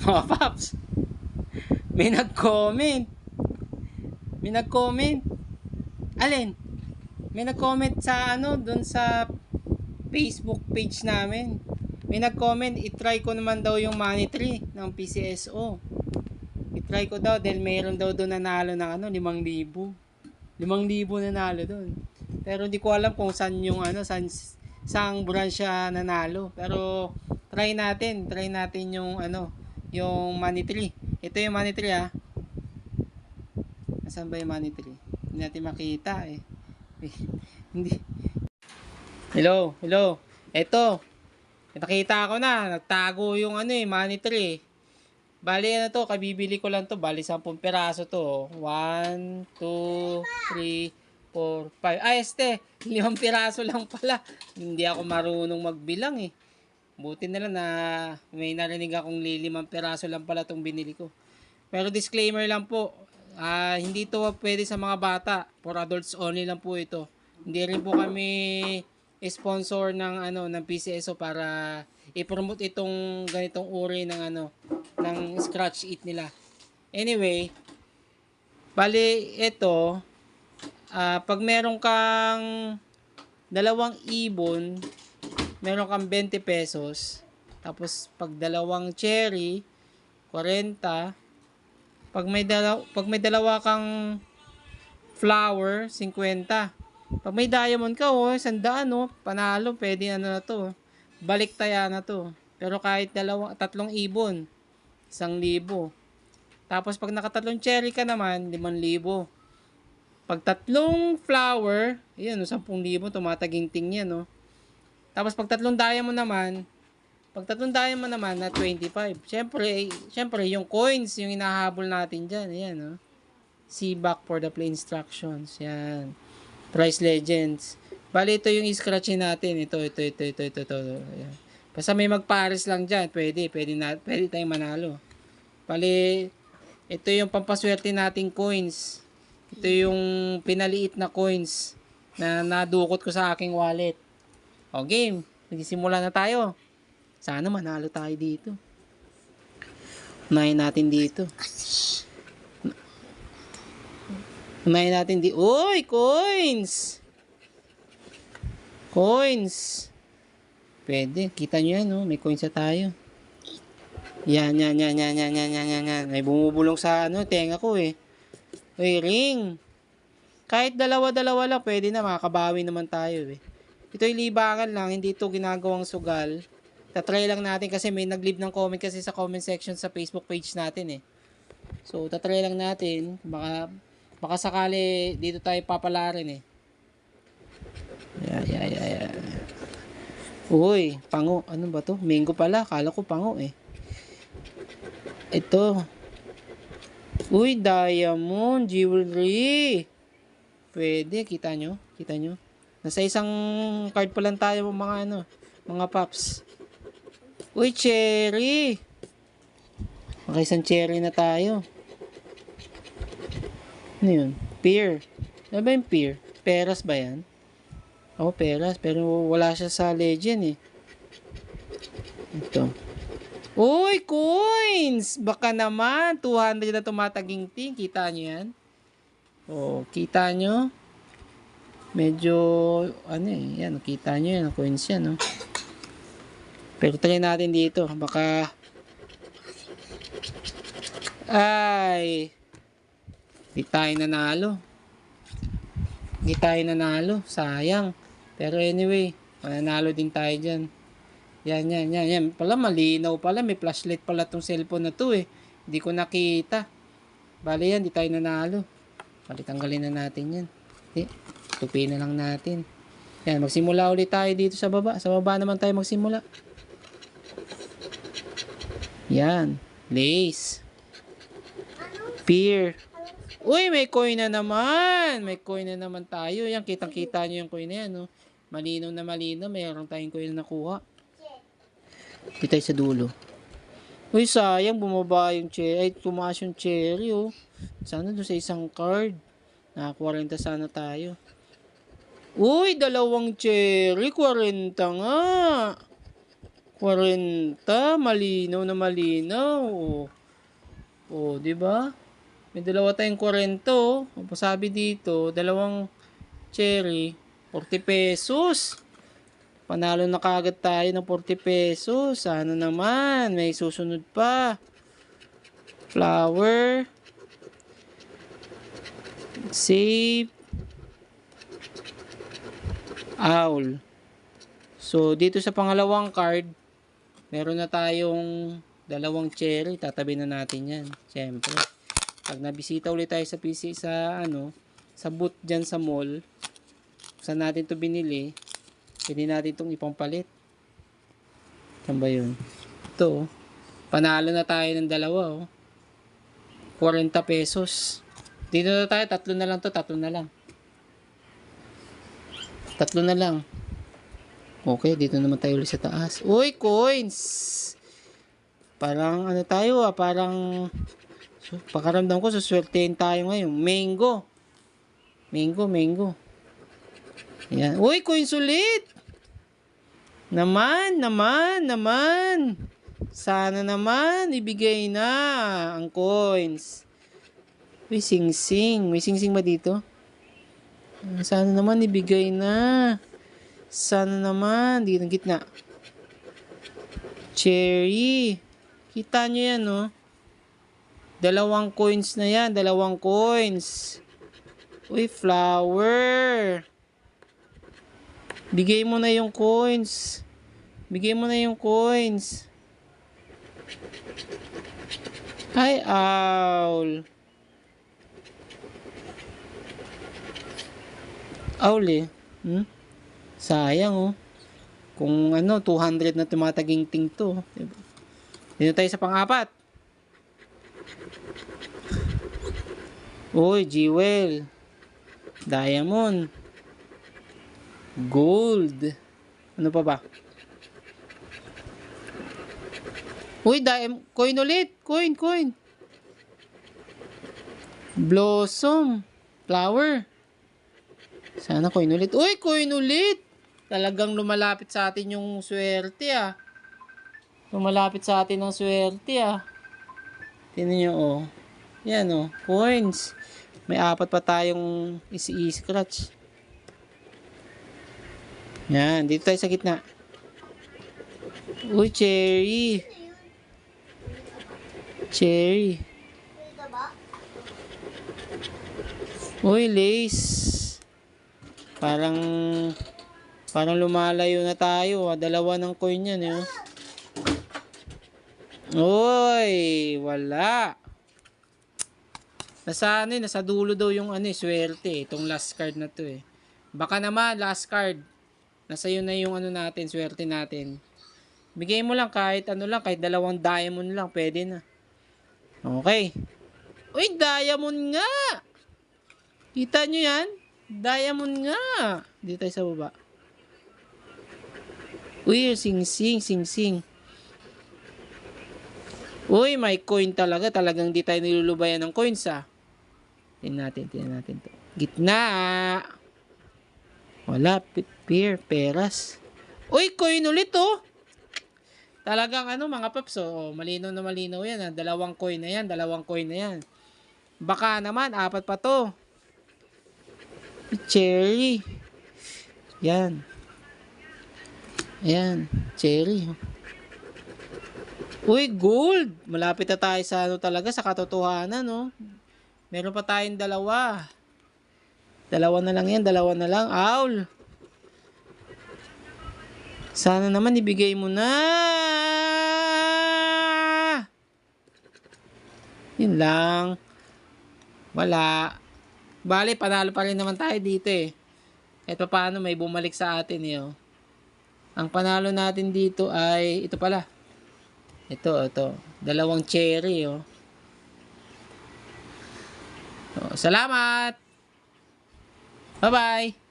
Mga paps, may nag-comment. May nag-comment. Alin? May nag-comment sa ano, doon sa Facebook page namin. May nag-comment, itry ko naman daw yung money tree ng PCSO. Itry ko daw dahil mayroon daw doon nanalo ng ano, 5,000. 5,000 nanalo doon. Pero hindi ko alam kung saan yung ano, saang branch siya nanalo. Pero try natin yung ano, yung money tree. Ito yung money tree ah. Nasaan ba yung money tree? Hindi natin makita eh. Hindi. Hello. Ito. Nakita ko na. Nagtago yung ano eh, money tree. Bali ano to, kabibili ko lang to. Bali 10 peraso to. 1, 2, 3, 4, 5. Ah, 5 piraso lang pala. Hindi ako marunong magbilang eh. Buti na lang na may narinig akong 5 piraso lang pala itong binili ko. Pero disclaimer lang po, hindi to pwede sa mga bata. For adults only lang po ito. Hindi rin po kami sponsor ng ano ng PCSO para i-promote itong ganitong uri ng ano ng scratch eat nila. Anyway, bali ito pag meron kang 2 ibon, meron kang 20 pesos. Tapos pag 2 cherry, 40. Pag may dalawa kang flower, 50. Pag may diamond ka, 100, panalo, pwede ano na to. Balik taya na to. Pero kahit 3 ibon, 1,000. Tapos pag nakatatlong cherry ka naman, 5,000. Pag 3 flower, ayan, 10,000, tumataginting yan, no. Tapos pag 3 diamond naman, na 25. Siyempre, yung coins, yung inahabol natin dyan. Ayan, no? See back for the play instructions. Yan. Price Legends. Bali, ito yung scratchin natin. Ito. Ayan. Basta may magpares lang dyan. Pwede tayong manalo. Bali, ito yung pampaswerte nating coins. Ito yung pinaliit na coins na nadukot ko sa aking wallet. O, game. Nagsisimula na tayo. Sana manalo tayo dito. Unahin natin dito. Uy, coins! Coins! Pwede. Kita nyo yan, no? May coins na tayo. Yan. May bumubulong sa ano, tenga ko eh. Uy, ring! Kahit dalawa-dalawa lang, pwede na. Makakabawi naman tayo eh. Ito'y libangan lang. Hindi ito ginagawang sugal. Tatry lang natin kasi may nag-leave ng comment kasi sa comment section sa Facebook page natin eh. So, tatry lang natin. Baka sakali dito tayo papalarin eh. Yeah. Uy, pango. Ano ba to? Mango pala. Kala ko pango eh. Ito. Uy, diamond. Jewelry. Pwede. Kita nyo? Nasa isang card pa lang tayo mga paps. Uy, cherry. Isang cherry na tayo. Ano yun? Pear. Ano ba yung pear? Peras ba yan? Oo, peras. Pero wala siya sa legend eh. Ito. Uy, coins! Baka naman. 200 na tumataginting. Kita nyo yan? Oo, kita nyo? Medyo, ano eh. Yan, kita nyo yan. Coins yan, no? Pero try natin dito. Baka di tayo nanalo. Sayang. Pero anyway, mananalo din tayo dyan. Yan. Pala malinaw pala. May flashlight pala tong cellphone na to eh. Hindi ko nakita. Bali yan, di tayo nanalo. Bali, tanggalin na natin yan. Tupi na lang natin. Yan, magsimula ulit tayo dito sa baba. Sa baba naman tayo magsimula. Yan. Lace. Pear. Uy, may coin na naman. May coin na naman tayo. Yan, kitang-kita nyo yung coin na yan, no? Malinaw na malinaw. Mayroon tayong coin na nakuha. Dito tayo sa dulo. Uy, sayang. Bumaba yung cherry. Ay, tumaas yung cherry, oh. Sana doon sa isang card. Naka 40 sana tayo. Uy, 2 cherry. 40 nga. 40, malinaw na malinaw. Di ba? May dalawa tayong 40, oh. Ang sabi dito, dalawang cherry, 40 pesos. Panalo na kagad tayo ng 40 pesos. Sana naman, may susunod pa. Flower. Save. Owl. So, dito sa pangalawang card, meron na tayong dalawang cherry. Tatabi na natin yan. Siyempre. Pag nabisita ulit tayo sa PC, sa booth dyan sa mall, saan natin to binili, pwede natin itong ipampalit. Saan ba yun? Ito, panalo na tayo ng dalawa, oh. 40 pesos. Dito na tayo, tatlo na lang. Tatlo na lang. Okay, dito naman tayo ulit sa taas. Uy, coins! Parang tayo, parang pakaramdam ko, suswertein tayo ngayon. Mango. Ayan. Uy, coins ulit! Naman. Sana naman, ibigay na ang coins. Uy, sing-sing. May sing-sing ba dito? Sana naman, ibigay na. Sana naman. Dito ng gitna. Cherry. Kita nyo yan, no? Dalawang coins na yan. Dalawang coins. Uy, flower. Bigay mo na yung coins. Ay, owl. Owl eh. Sayang, oh. Kung 200 na tumataginting to. Diba? Dito tayo sa pang-apat. Uy, jewel. Diamond. Gold. Ano pa ba? Uy, coin ulit. Coin. Blossom. Flower. Sana coin ulit. Uy, coin ulit. Talagang lumalapit sa atin yung swerte, ah. Tingnan nyo, oh. Yan, oh. Coins. May 4 pa tayong isi-scratch. Yan, dito tayo sa gitna. Uy, cherry. Uy, lace. Parang lumalayo na tayo. Dalawa ng coin yan, eh. Uy, wala. Nasa dulo daw yung swerte. Itong last card na to, eh. Baka naman, last card. Nasa yun na yung natin, swerte natin. Bigay mo lang kahit kahit dalawang diamond lang, pwede na. Okay. Uy, diamond nga! Kita nyo yan? Diamond nga! Dito tayo sa baba. Uy, sing-sing. Uy, may coin talaga. Talagang di tayo nilulubayan ng coins, ah. Tingnan natin to. Gitna. Wala. Peras. Uy, coin ulit, oh. Talagang mga paps, oh. Malinaw na malinaw yan, ah. Dalawang coin na yan. Baka naman, 4 pa to. Cherry. Yan. Ayan. Cherry. Uy, gold. Malapit na tayo sa talaga, sa katotohanan, no? Meron pa tayong dalawa. Dalawa na lang. Owl. Sana naman ibigay mo na. Yun lang. Wala. Bale, panalo pa rin naman tayo dito, eh. Kahit pa paano may bumalik sa atin, eh, oh. Ang panalo natin dito ay ito pala. Ito. Dalawang cherry, oh. Salamat! Bye-bye!